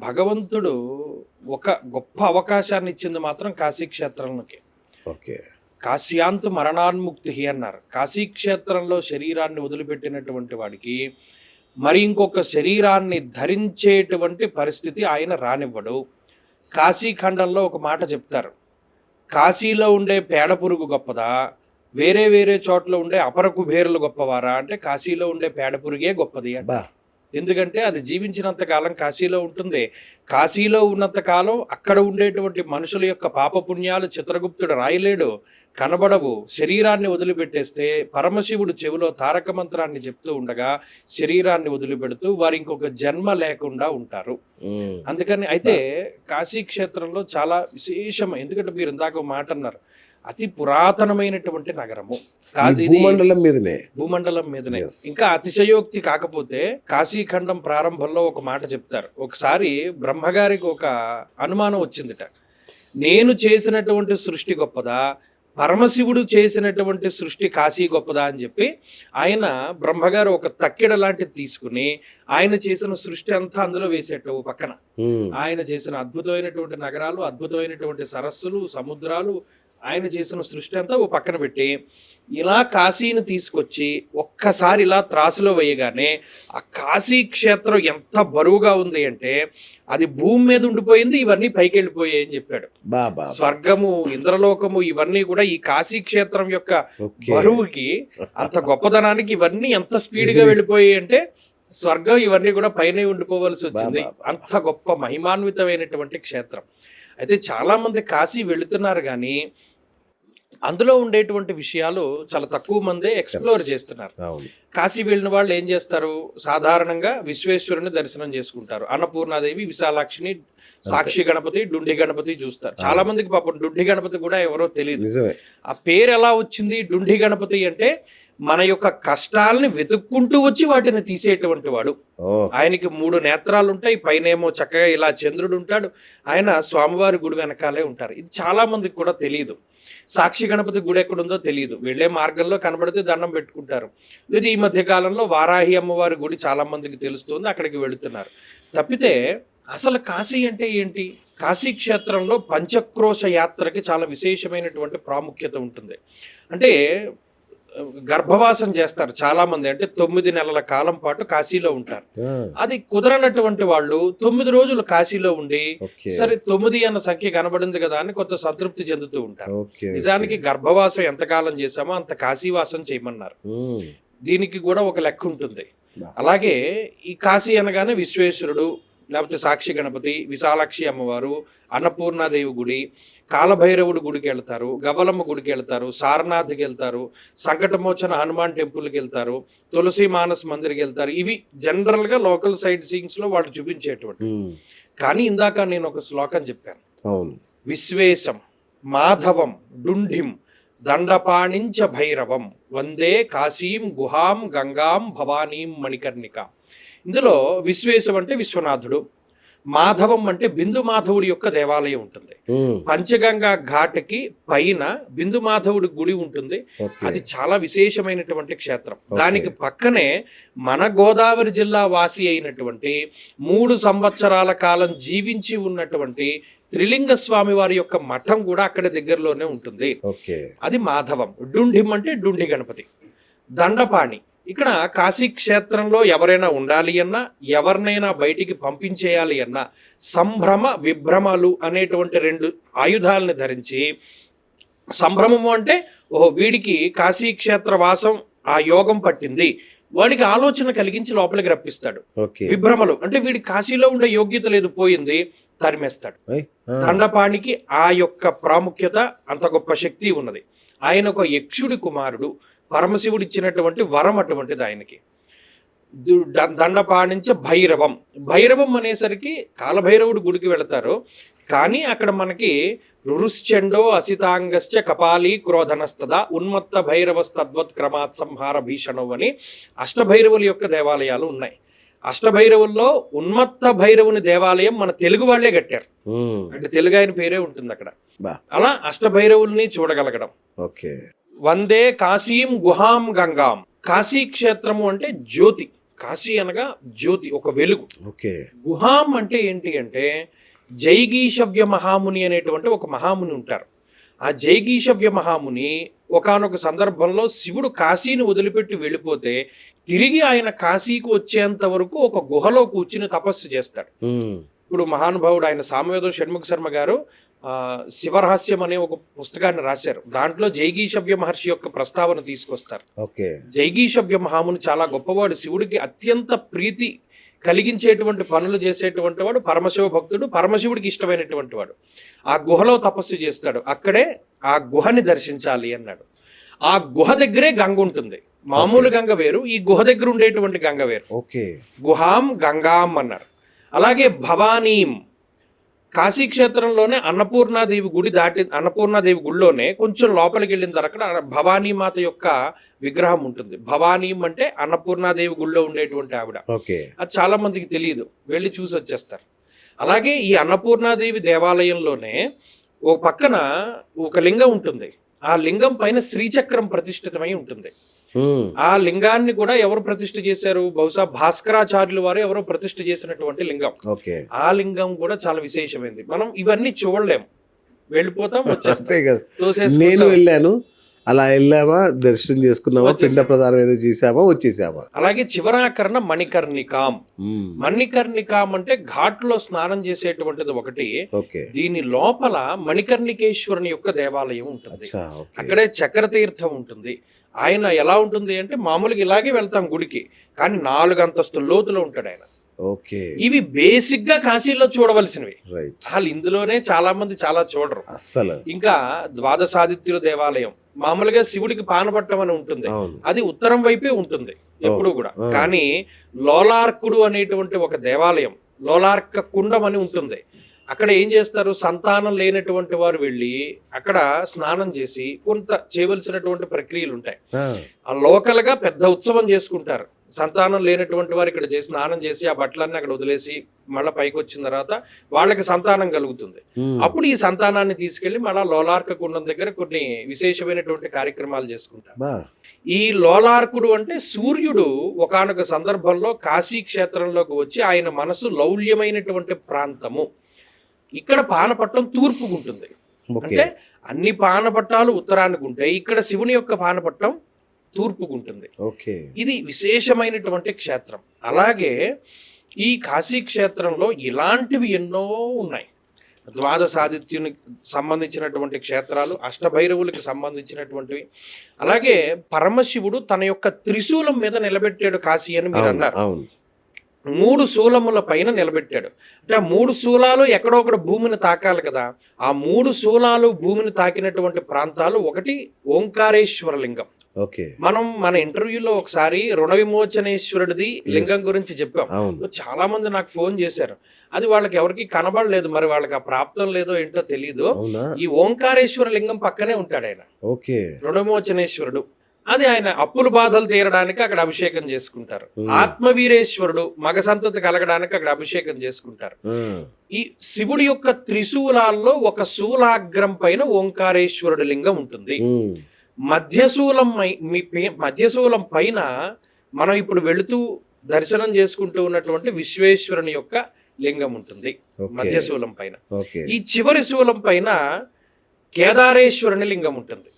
భగవంతుడు ఒక గొప్ప అవకాశాన్ని ఇచ్చింది మాత్రం కాశీ క్షేత్రంలోకి. ఓకే. కాశ్యాంతు మరణాన్ముక్తి అన్నారు. కాశీ క్షేత్రంలో శరీరాన్ని వదిలిపెట్టినటువంటి వాడికి మరి ఇంకొక శరీరాన్ని ధరించేటువంటి పరిస్థితి ఆయన రానివ్వడు. కాశీఖండంలో ఒక మాట చెప్తారు, కాశీలో ఉండే పేడ పురుగు గొప్పదా, వేరే వేరే చోట్ల ఉండే అపర కుబేరులు గొప్పవారా అంటే కాశీలో ఉండే పేడ పురుగే గొప్పది అంట. ఎందుకంటే అది జీవించినంత కాలం కాశీలో ఉంటుంది. కాశీలో ఉన్నంత కాలం అక్కడ ఉండేటువంటి మనుషుల యొక్క పాపపుణ్యాలు చిత్రగుప్తుడు రాయలేడు, కనబడవు. శరీరాన్ని వదిలిపెట్టేస్తే పరమశివుడు చెవిలో తారక మంత్రాన్ని చెప్తూ ఉండగా శరీరాన్ని వదిలిపెడుతూ వారు ఇంకొక జన్మ లేకుండా ఉంటారు. అందుకని అయితే కాశీ క్షేత్రంలో చాలా విశేషం. ఎందుకంటే మీరు ఇందాక మాట అన్నారు, అతి పురాతనమైనటువంటి నగరము కాదు ఇది, భూమండలం మీదనే. ఇంకా అతిశయోక్తి కాకపోతే కాశీఖండం ప్రారంభంలో ఒక మాట చెప్తారు. ఒకసారి బ్రహ్మగారికి ఒక అనుమానం వచ్చిందిట, నేను చేసినటువంటి సృష్టి గొప్పదా, పరమశివుడు చేసినటువంటి సృష్టి కాశీ గొప్పదా అని చెప్పి ఆయన బ్రహ్మగారు ఒక తక్కెడ లాంటిది తీసుకుని ఆయన చేసిన సృష్టి అంతా అందులో వేసేట పక్కన. ఆయన చేసిన అద్భుతమైనటువంటి నగరాలు, అద్భుతమైనటువంటి సరస్సులు, సముద్రాలు, ఆయన చేసిన సృష్టి అంతా ఓ పక్కన పెట్టి ఇలా కాశీని తీసుకొచ్చి ఒక్కసారి ఇలా త్రాసులో వేయగానే ఆ కాశీ క్షేత్రం ఎంత బరువుగా ఉంది అంటే అది భూమి మీద ఉండిపోయింది, ఇవన్నీ పైకి వెళ్ళిపోయాయి అని చెప్పాడు. స్వర్గము, ఇంద్రలోకము ఇవన్నీ కూడా ఈ కాశీ క్షేత్రం యొక్క బరువుకి, అంత గొప్పదనానికి ఇవన్నీ ఎంత స్పీడ్గా వెళ్ళిపోయాయి అంటే స్వర్గం ఇవన్నీ కూడా పైనే ఉండిపోవలసి వచ్చింది. అంత గొప్ప మహిమాన్వితమైనటువంటి క్షేత్రం. అయితే చాలా మంది కాశీ వెళుతున్నారు కానీ అందులో ఉండేటువంటి విషయాలు చాలా తక్కువ మందే ఎక్స్ప్లోర్ చేస్తున్నారు. కాశీ వెళ్ళిన వాళ్ళు ఏం చేస్తారు, సాధారణంగా విశ్వేశ్వరుని దర్శనం చేసుకుంటారు, అన్నపూర్ణాదేవి, విశాలాక్షిని, సాక్షి గణపతి, డుండి గణపతి చూస్తారు. చాలా మందికి పాపం డుండి గణపతి కూడా ఎవరో తెలియదు. ఆ పేరు ఎలా వచ్చింది డుండి గణపతి అంటే మన యొక్క కష్టాలని వెతుక్కుంటూ వచ్చి వాటిని తీసేటువంటి వాడు. ఆయనకి 3 నేత్రాలు ఉంటాయి, పైనేమో చక్కగా ఇలా చంద్రుడు ఉంటాడు, ఆయన స్వామివారి గుడి వెనకాలే ఉంటారు. ఇది చాలా మందికి కూడా తెలియదు. సాక్షి గణపతి గుడి ఎక్కడుందో తెలియదు, వెళ్లే మార్గంలో కనబడితే దండం పెట్టుకుంటారు. ఇది ఈ మధ్య కాలంలో వారాహి అమ్మవారి గుడి చాలా మందికి తెలుస్తుంది, అక్కడికి వెళుతున్నారు. తప్పితే అసలు కాశీ అంటే ఏంటి? కాశీ క్షేత్రంలో పంచక్రోశ యాత్రకి చాలా విశేషమైనటువంటి ప్రాముఖ్యత ఉంటుంది. అంటే గర్భవాసం చేస్తారు చాలా మంది, అంటే 9 నెలల కాలం పాటు కాశీలో ఉంటారు. అది కుదరనటువంటి వాళ్ళు 9 రోజులు కాశీలో ఉండి సరే 9 అన్న సంఖ్య కనబడింది కదా అని కొంత సంతృప్తి చెందుతూ ఉంటారు. నిజానికి గర్భవాసం ఎంతకాలం చేశామో అంత కాశీవాసం చేయమన్నారు. దీనికి కూడా ఒక లెక్క ఉంటుంది. అలాగే ఈ కాశీ అనగానే విశ్వేశ్వరుడు, లేకపోతే సాక్షి గణపతి, విశాలాక్షి అమ్మవారు, అన్నపూర్ణాదేవి గుడి, కాలభైరవుడు గుడికి వెళ్తారు, గవలమ్మ గుడికి వెళ్తారు, సారనాథ్కి వెళ్తారు, సంకటమోచన హనుమాన్ టెంపుల్కి వెళ్తారు, తులసి మానస్ మందిర్కి వెళ్తారు. ఇవి జనరల్గా లోకల్ సైట్ సీయింగ్స్లో వాళ్ళు చూపించేటువంటి. కానీ ఇందాక నేను ఒక శ్లోకం చెప్పాను, విశ్వేశం మాధవం డుంఢిం దండపాణించ భైరవం వందే కాశీం గుహాం గంగాం భవానీం మణికర్ణిక. ఇందులో విశ్వేశం అంటే విశ్వనాథుడు, మాధవం అంటే బిందు మాధవుడి యొక్క దేవాలయం ఉంటుంది. పంచగంగా ఘాట్కి పైన బిందు మాధవుడి గుడి ఉంటుంది. అది చాలా విశేషమైనటువంటి క్షేత్రం. దానికి పక్కనే మన గోదావరి జిల్లా వాసి అయినటువంటి 3 సంవత్సరాల కాలం జీవించి ఉన్నటువంటి త్రిలింగ స్వామి వారి యొక్క మఠం కూడా అక్కడ దగ్గరలోనే ఉంటుంది. అది మాధవం. డుంఢిం అంటే డుండి గణపతి. దండపాణి, ఇక్కడ కాశీ క్షేత్రంలో ఎవరైనా ఉండాలి అన్నా, ఎవరినైనా బయటికి పంపించేయాలి అన్నా సంభ్రమ విభ్రమలు అనేటువంటి 2 ఆయుధాలని ధరించి, సంభ్రమము అంటే ఓహో వీడికి కాశీ క్షేత్ర వాసం ఆ యోగం పట్టింది, వాడికి ఆలోచన కలిగించి లోపలికి రప్పిస్తాడు. విభ్రమలు అంటే వీడి కాశీలో ఉండే యోగ్యత లేదు, పోయింది, తరిమేస్తాడు. దండపాణికి ఆ యొక్క ప్రాముఖ్యత, అంత గొప్ప శక్తి ఉన్నది. ఆయన ఒక యక్షుడి కుమారుడు, పరమశివుడు ఇచ్చినటువంటి వరం అటువంటిది ఆయనకి. దండపాణించ భైరవం. భైరవం అనేసరికి కాలభైరవుడు గుడికి వెళతారు, కానీ అక్కడ మనకి రురుశ్చండో అసితాంగశ్చ కపాలీ క్రోధనస్తదా ఉన్మత్త భైరవస్తద్వత్ క్రమాత్ సంహార భీషణం అని అష్టభైరవుల యొక్క దేవాలయాలు ఉన్నాయి. అష్టభైరవుల్లో ఉన్మత్త భైరవుని దేవాలయం మన తెలుగు వాళ్లే కట్టారు, అంటే తెలుగు ఆయన పేరే ఉంటుంది అక్కడ. అలా అష్టభైరవుల్ని చూడగలగడం. వందే కాశీం గుహాం గంగాం. కాశీ క్షేత్రము అంటే జ్యోతి, కాశీ అనగా జ్యోతి, ఒక వెలుగు. ఓకే. గుహాం అంటే ఏంటి అంటే జైగీషవ్య మహాముని అనేటువంటి ఒక మహాముని ఉంటారు. ఆ జైగీషవ్య మహాముని ఒకానొక సందర్భంలో శివుడు కాశీని వదిలిపెట్టి వెళ్ళిపోతే తిరిగి ఆయన కాశీకి వచ్చేంత వరకు ఒక గుహలో కూర్చుని తపస్సు చేస్తాడు. ఇప్పుడు మహానుభావుడు ఆయన సామవేదం షణ్ముఖ శర్మ గారు శివరహస్యం అనే ఒక పుస్తకాన్ని రాశారు. దాంట్లో జైగీషవ్య మహర్షి యొక్క ప్రస్తావన తీసుకొస్తారు. జైగీషవ్య మహాముని చాలా గొప్పవాడు, శివుడికి అత్యంత ప్రీతి కలిగించేటువంటి పనులు చేసేటువంటి వాడు, పరమశివ భక్తుడు, పరమశివుడికి ఇష్టమైనటువంటి వాడు. ఆ గుహలో తపస్సు చేస్తాడు. అక్కడే ఆ గుహని దర్శించాలి అన్నాడు. ఆ గుహ దగ్గరే గంగ ఉంటుంది. మామూలు గంగ వేరు, ఈ గుహ దగ్గర ఉండేటువంటి గంగ వేరు. గుహాం గంగాం అన్నారు. అలాగే భవానీం, కాశీ క్షేత్రంలోనే అన్నపూర్ణాదేవి గుడి అన్నపూర్ణాదేవి గుడిలోనే కొంచెం లోపలికి వెళ్ళిన తర్వాత భవానీమాత యొక్క విగ్రహం ఉంటుంది. భవానీం అంటే అన్నపూర్ణాదేవి గుడిలో ఉండేటువంటి ఆవిడ. అది చాలా మందికి తెలియదు, వెళ్ళి చూసి వచ్చేస్తారు. అలాగే ఈ అన్నపూర్ణాదేవి దేవాలయంలోనే ఒక పక్కన ఒక లింగం ఉంటుంది. ఆ లింగం పైన శ్రీచక్రం ప్రతిష్ఠితమై ఉంటుంది. ఆ లింగాన్ని కూడా ఎవరు ప్రతిష్ఠ చేశారు? బహుశా భాస్కరాచార్యులు వారు ఎవరో ప్రతిష్ఠ చేసినటువంటి లింగం. ఆ లింగం కూడా చాలా విశేషమైంది. మనం ఇవన్నీ చూడలేం, వెళ్ళిపోతాం, వచ్చేస్తాం. నేను వెళ్ళాను, అలా వెళ్ళామా, దర్శనం చేసుకున్నామా, పిండ ప్రదానం ఏదో చేసామా, వచ్చేసామా. అలాగే చివరాకరణ మణికర్ణికాం. మణికర్ణికాం అంటే ఘాట్లో స్నానం చేసేటువంటిది ఒకటి. దీని లోపల మణికర్ణికేశ్వరుని యొక్క దేవాలయం ఉంటుంది. అక్కడే చక్రతీర్థం ఉంటుంది. ఆయన ఎలా ఉంటుంది అంటే మామూలుగా ఇలాగే వెళ్తాం గుడికి, కానీ 4 అంతస్తుల లోతులో ఉంటాడు ఆయన. ఇవి బేసిక్ గా కాశీలో చూడవలసినవి. వాళ్ళు ఇందులోనే చాలా మంది చాలా చూడరు అసలు. ఇంకా ద్వాదశాదిత్యుల దేవాలయం, మామూలుగా శివుడికి పానపట్టం అని ఉంటుంది, అది ఉత్తరం వైపే ఉంటుంది ఎప్పుడు కూడా. కానీ లోలార్కుడు అనేటువంటి ఒక దేవాలయం, లోలార్క కుండం అని ఉంటుంది. అక్కడ ఏం చేస్తారు? సంతానం లేనటువంటి వారు వెళ్ళి అక్కడ స్నానం చేసి కొంత చేయవలసినటువంటి ప్రక్రియలు ఉంటాయి. ఆ లోకల్ గా పెద్ద ఉత్సవం చేసుకుంటారు. సంతానం లేనటువంటి వారు ఇక్కడ చేసి స్నానం చేసి ఆ బట్టలన్నీ అక్కడ వదిలేసి మళ్ళీ పైకి వచ్చిన తర్వాత వాళ్ళకి సంతానం కలుగుతుంది. అప్పుడు ఈ సంతానాన్ని తీసుకెళ్లి మళ్ళా లోలార్క కుండం దగ్గర కొన్ని విశేషమైనటువంటి కార్యక్రమాలు చేసుకుంటారు. ఈ లోలార్కుడు అంటే సూర్యుడు ఒకానొక సందర్భంలో కాశీ క్షేత్రంలోకి వచ్చి ఆయన మనసు లౌల్యమైనటువంటి ప్రాంతము. ఇక్కడ పానపట్టం తూర్పుకు ఉంటుంది. అంటే అన్ని పానపట్టాలు ఉత్తరానికి ఉంటాయి, ఇక్కడ శివుని యొక్క పానపట్టం తూర్పుకు ఉంటుంది. ఇది విశేషమైనటువంటి క్షేత్రం. అలాగే ఈ కాశీ క్షేత్రంలో ఇలాంటివి ఎన్నో ఉన్నాయి. ద్వాదశాదిత్యునికి సంబంధించినటువంటి క్షేత్రాలు, అష్టభైరవులకి సంబంధించినటువంటివి. అలాగే పరమశివుడు తన యొక్క త్రిశూలం మీద నిలబెట్టాడు కాశీ అని మీరు అన్నారు. 3 శూలముల పైన నిలబెట్టాడు. అంటే ఆ 3 శూలాలు ఎక్కడో ఒకటి భూమిని తాకాలి కదా. ఆ 3 శూలాలు భూమిని తాకినటువంటి ప్రాంతాలు ఒకటి ఓంకారేశ్వర లింగం. మనం మన ఇంటర్వ్యూలో ఒకసారి రుణ విమోచనేశ్వరుడిది లింగం గురించి చెప్పాం. చాలా మంది నాకు ఫోన్ చేశారు. అది వాళ్ళకి ఎవరికి కనబడలేదు, మరి వాళ్ళకి ఆ ప్రాప్తం లేదో ఏంటో తెలియదు. ఈ ఓంకారేశ్వర లింగం పక్కనే ఉంటాడు ఆయన, రుణ విమోచనేశ్వరుడు. అది ఆయన అప్పుల బాధలు తీరడానికి అక్కడ అభిషేకం చేసుకుంటారు. ఆత్మవీరేశ్వరుడు మగ సంతతి కలగడానికి అక్కడ అభిషేకం చేసుకుంటారు. ఈ శివుడి యొక్క త్రిశూలాల్లో ఒక శూలాగ్రం పైన ఓంకారేశ్వరుడు లింగం ఉంటుంది. మధ్యశూలం పైన మనం ఇప్పుడు వెళుతూ దర్శనం చేసుకుంటూ ఉన్నటువంటి విశ్వేశ్వరుని యొక్క లింగం ఉంటుంది మధ్యశూలం పైన. ఈ చివరి శూలం పైన కేదారేశ్వరుని లింగం ఉంటుంది.